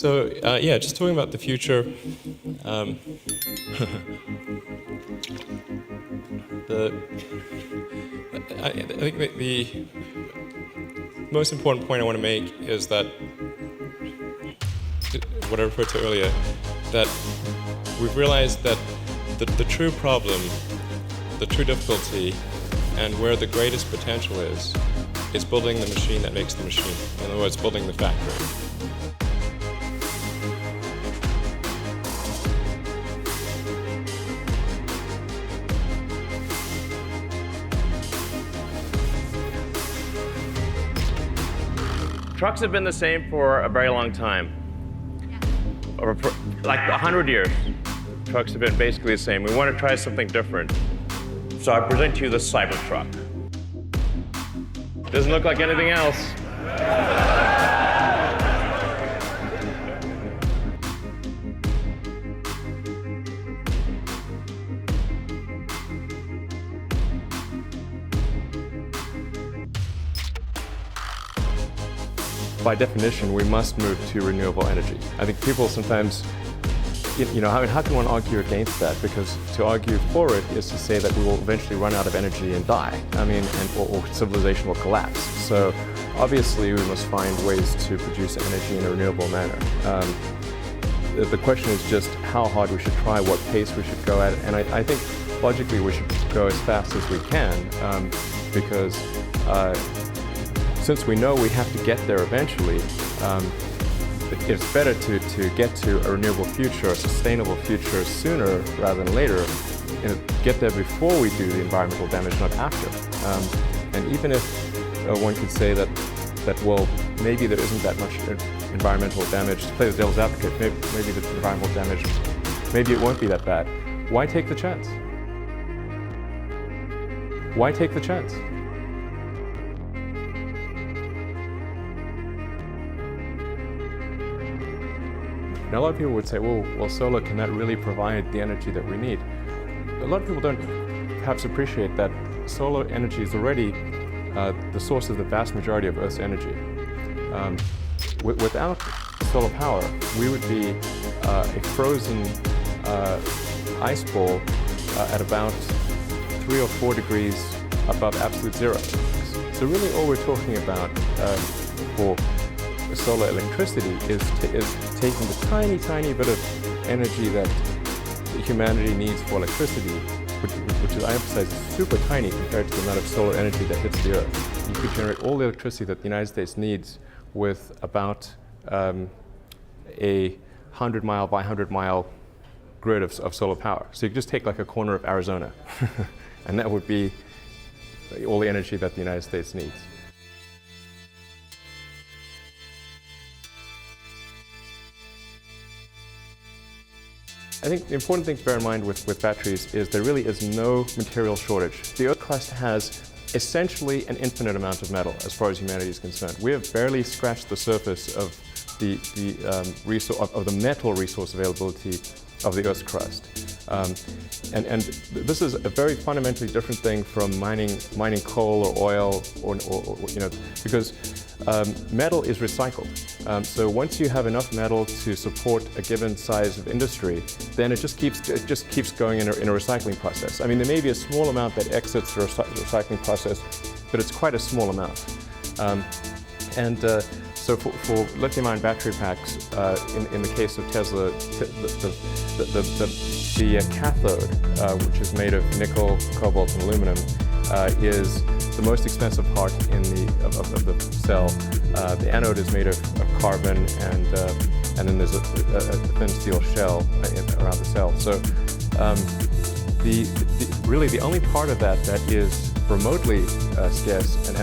So yeah, just talking about the future. I think that the most important point I want to make is that, what I referred to earlier, that we've realized that the true problem, the true difficulty, and where the greatest potential is building the machine that makes the machine. In other words, building the factory. Trucks have been the same for a very long time. Or for like 100 years. Trucks have been basically the same. We want to try something different. So I present to you the Cybertruck. Doesn't look like anything else. By definition, we must move to renewable energy. I think people sometimes, how can one argue against that? Because to argue for it is to say that we will eventually run out of energy and die. Or civilization will collapse. So obviously we must find ways to produce energy in a renewable manner. The question is just how hard we should try, what pace we should go at, and I think logically we should go as fast as we can, because since we know we have to get there eventually, it's better to get to a renewable future, a sustainable future sooner rather than later, and get there before we do the environmental damage, not after. And even if one could say that well, maybe there isn't that much environmental damage, to play the devil's advocate, maybe the environmental damage, maybe it won't be that bad. Why take the chance? Why take the chance? Now, a lot of people would say, well, solar, can that really provide the energy that we need? A lot of people don't perhaps appreciate that solar energy is already the source of the vast majority of Earth's energy. Without solar power, we would be a frozen ice ball at about 3 or 4 degrees above absolute zero. So really all we're talking about for solar electricity is taking the tiny, tiny bit of energy that humanity needs for electricity, which is, I emphasize, is super tiny compared to the amount of solar energy that hits the Earth. You could generate all the electricity that the United States needs with about a 100-mile by 100-mile grid of solar power. So you could just take like a corner of Arizona, and that would be all the energy that the United States needs. I think the important thing to bear in mind with batteries is there really is no material shortage. The Earth crust has essentially an infinite amount of metal as far as humanity is concerned. We have barely scratched the surface of the metal resource availability of the Earth's crust. And this is a very fundamentally different thing from mining coal or oil, or because metal is recycled. So once you have enough metal to support a given size of industry, then it just keeps going in a recycling process. I mean, there may be a small amount that exits the recycling process, but it's quite a small amount. So for lithium-ion battery packs, in the case of Tesla, the cathode, which is made of nickel, cobalt, and aluminum, is the most expensive part of the cell. The anode is made of carbon, and then there's a thin steel shell around the cell. So really the only part of that is remotely scarce, and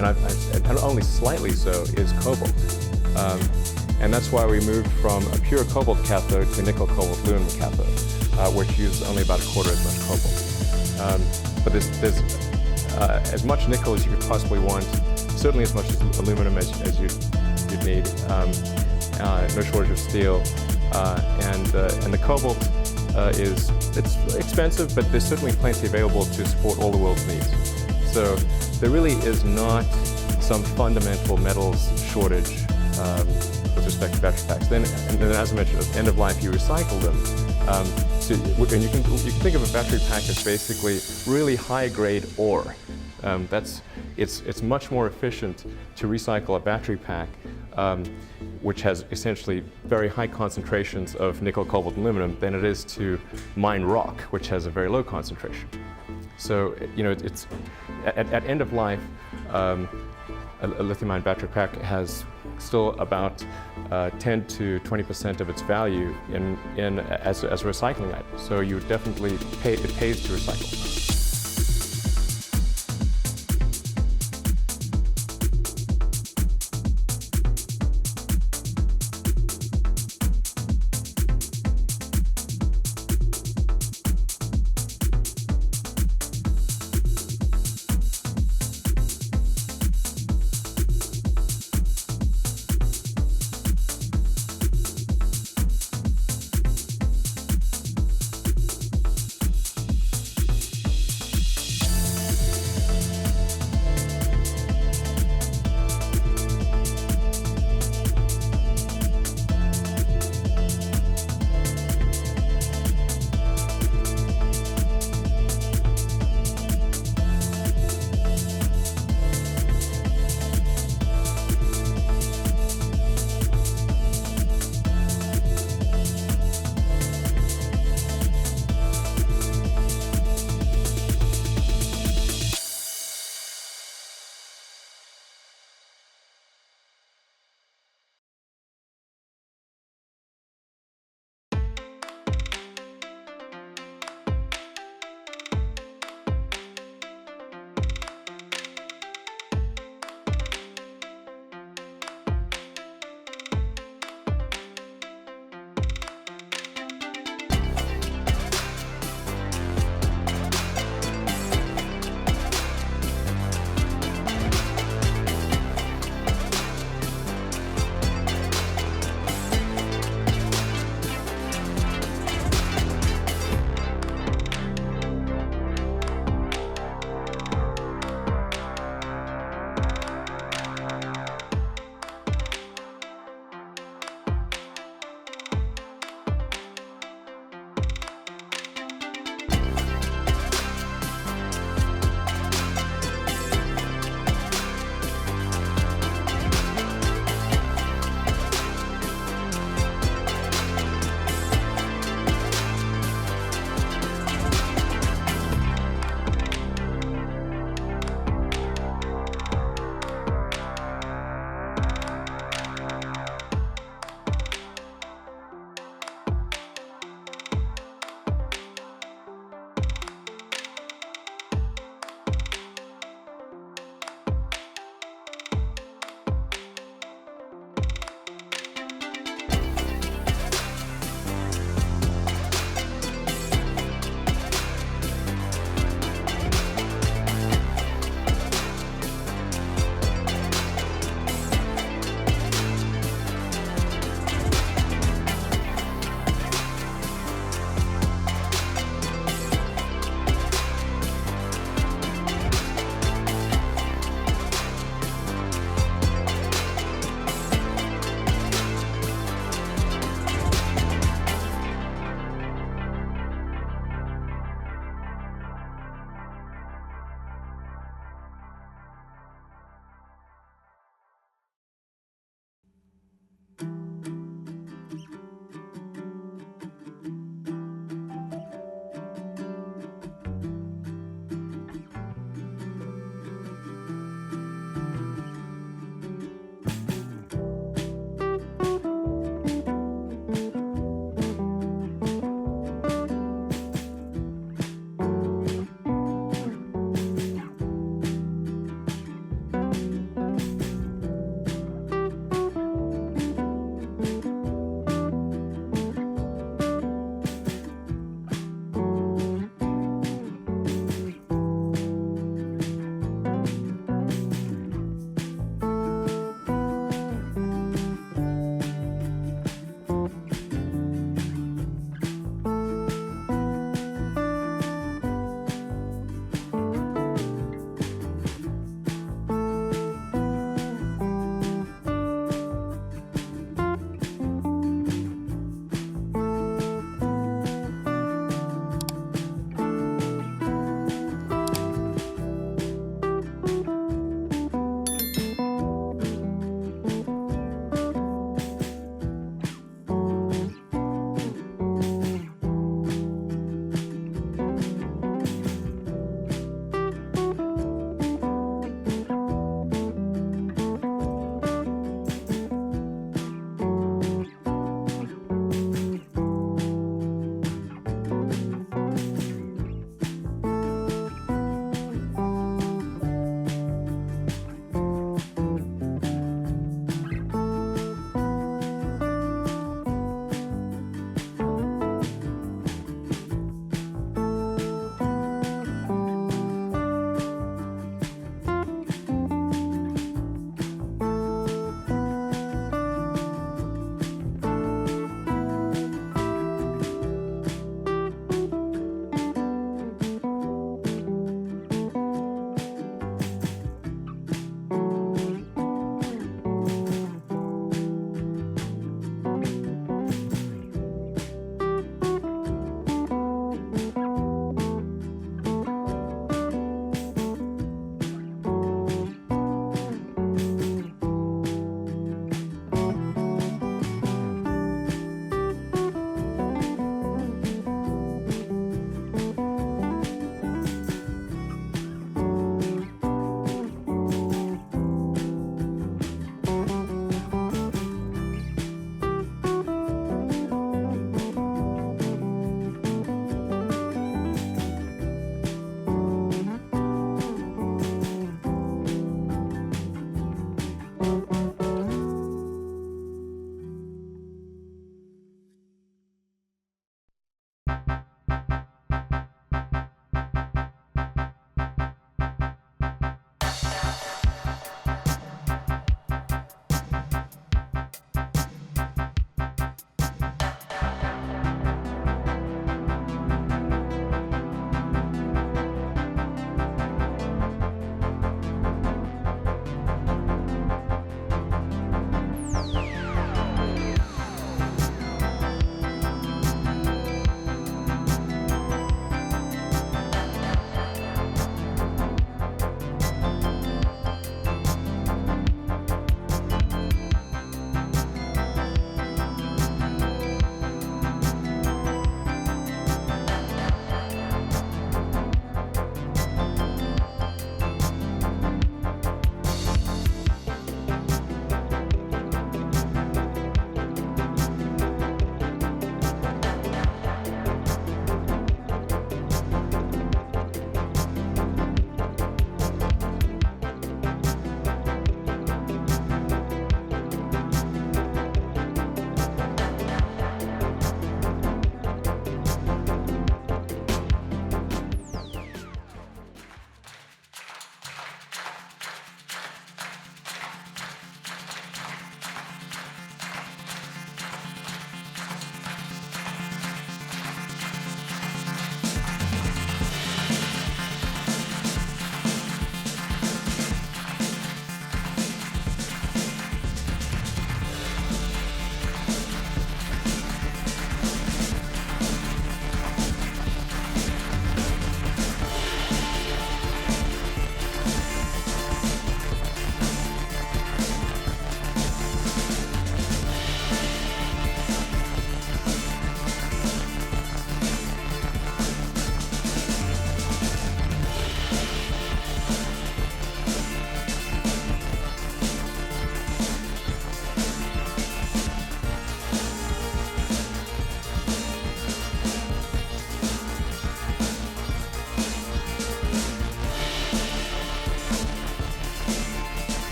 only slightly so, is cobalt. And that's why we moved from a pure cobalt cathode to nickel, cobalt, aluminum cathode, which uses only about 1/4 as much cobalt. But there's as much nickel as you could possibly want, certainly as much aluminum as you'd need, no shortage of steel, and the cobalt it's expensive, but there's certainly plenty available to support all the world's needs. So there really is not some fundamental metals shortage with respect to battery packs. Then, and then as I mentioned, at the end of life, you recycle them. And you can think of a battery pack as basically really high-grade ore. It's much more efficient to recycle a battery pack, which has essentially very high concentrations of nickel, cobalt, and aluminum, than it is to mine rock, which has a very low concentration. So, it's at end of life, a lithium-ion battery pack has still about 10 to 20% of its value as a recycling item. So you definitely it pays to recycle.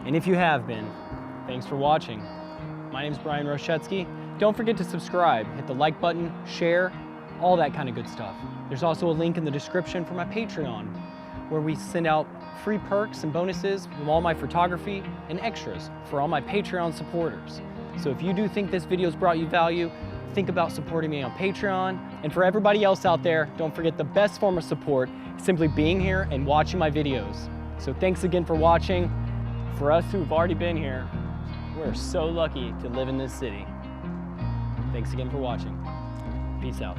And if you have been, thanks for watching. My name's Bryan Roschetzky. Don't forget to subscribe, hit the like button, share, all that kind of good stuff. There's also a link in the description for my Patreon, where we send out free perks and bonuses from all my photography and extras for all my Patreon supporters. So if you do think this video's brought you value, think about supporting me on Patreon. And for everybody else out there, don't forget the best form of support is simply being here and watching my videos. So thanks again for watching. For us who've already been here, we're so lucky to live in this city. Thanks again for watching. Peace out.